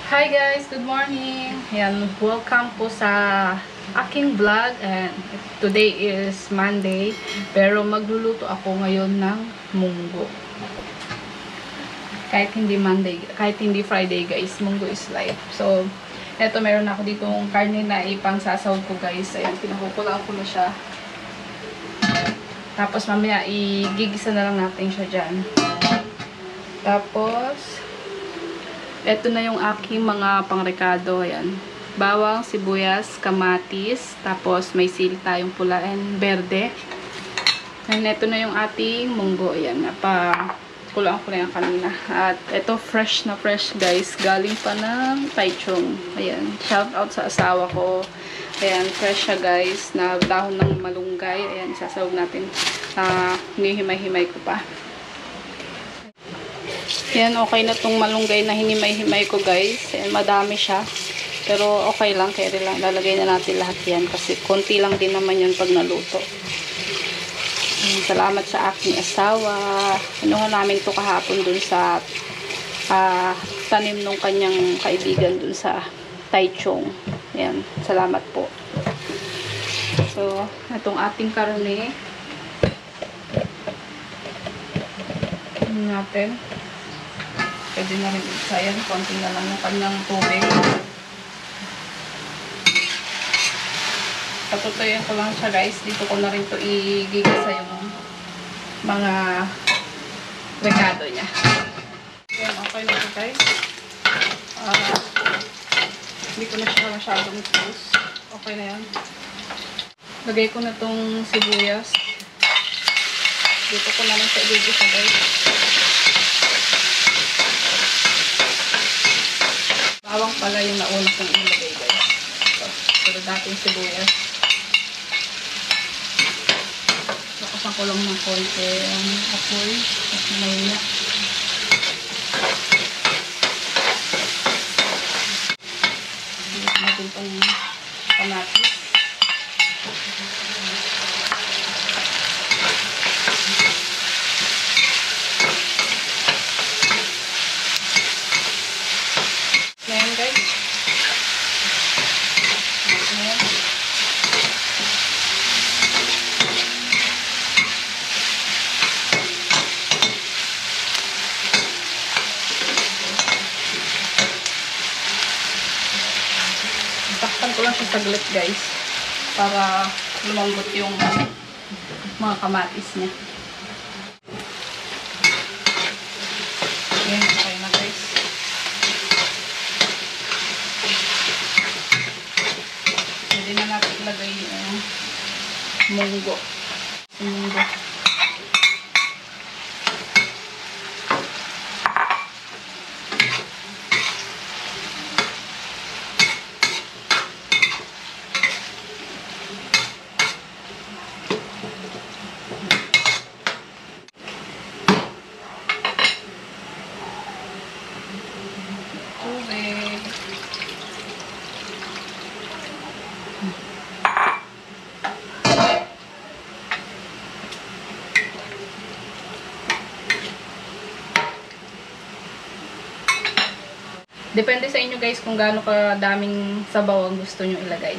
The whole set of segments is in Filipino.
Hi guys, good morning. Ayan, welcome po sa aking vlog and today is Monday pero magluluto ako ngayon ng munggo. Kahit hindi Monday, kahit hindi Friday guys, munggo is life. So, eto meron ako ditong karne na ipang sasaw ko guys. Ayan, pinakukulaan ko na siya. Tapos mamaya igigisa na lang natin siya dyan. Tapos ito na yung aking mga pangrekado. Ayan. Bawang, sibuyas, kamatis. Tapos may sili tayong pula and berde. And ito na yung ating munggo. Ayan. Kulaan ko na yan kanina. At ito fresh na fresh guys. Galing pa ng Taichung. Ayan. Shout out sa asawa ko. Ayan. Fresh siya guys. Na dahon ng malunggay. Ayan. Isasawag natin. Hinihimay-himay ko pa. Yan, okay na tong malunggay na hinimay-himay ko guys. Yan, madami siya. Pero okay lang, kaya lang lalagay na natin lahat yan. Kasi konti lang din naman yun pag naluto. Yan, salamat sa aking asawa. Kinuha namin to kahapon dun sa tanim ng kanyang kaibigan dun sa Taichung. Yan, salamat po. So, itong ating karne. Natin. Pwede na rin isa yan. Konti na lang yung kanyang tubig. Patutuyin ko lang siya guys. Dito ko na rin ito igigisa yung mga rekado niya. Yan, okay na ito guys. Hindi ko na siya masyadong close. Okay na yan. Lagay ko na itong sibuyas. Dito ko na lang siya igigisa guys. Bawang pala yung nauna kong ilagay guys. So, natin sibuyas. Lakasan ko lang ng konti ang apoy. At mahina. Ilagay natin itong kamatis. Ayan guys. Ayan. Takpan ko lang siya saglit guys. Para lumambot yung mga kamatis niya. Ayan, okay na guys. Pwede na natin ilagay yung munggo. Munggo. Tubig. Depende sa inyo guys kung gaano kadaming sabaw ang gusto nyo ilagay.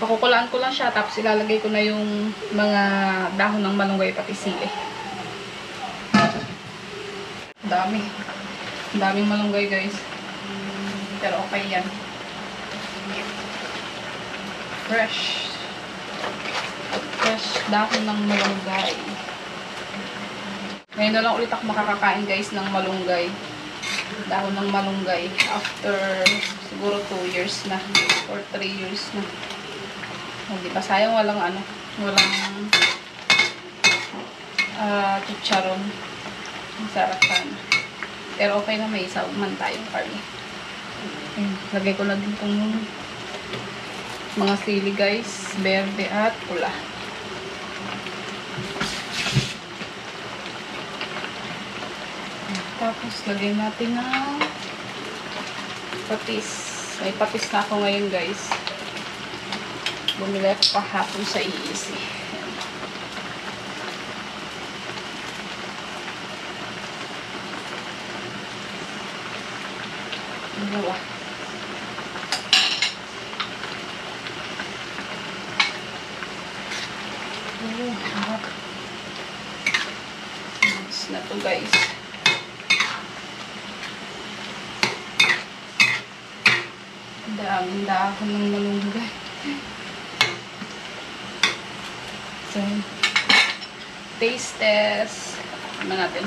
Pakukulaan ko lang siya tapos ilalagay ko na yung mga dahon ng malunggay pati sili. Dami. Daming malunggay guys. Pero okay yan. Fresh. Fresh dahon ng malunggay. Ngayon na lang ulit ako makakakain guys ng malunggay. Dahon ng malunggay after siguro 2 years na or 3 years na. Hindi pa sayang walang chicharon. Ang sarap sana. Pero okay na may isaw man tayong karne. Lagay ko na din itong mga sili guys, berde at pula. Tapos, lagay natin ng patis. May patis na ako ngayon, guys. Bumili ako kahapon sa Easy. Dalawa. Harap. Nice na to, guys. Daming dahon ng malunggay. So, taste test. Ano natin?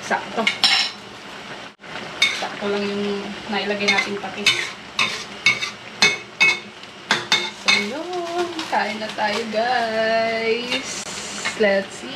Sakto. Sakto lang yung nailagay nating patis. So, yun. Kain na tayo, guys. Let's see.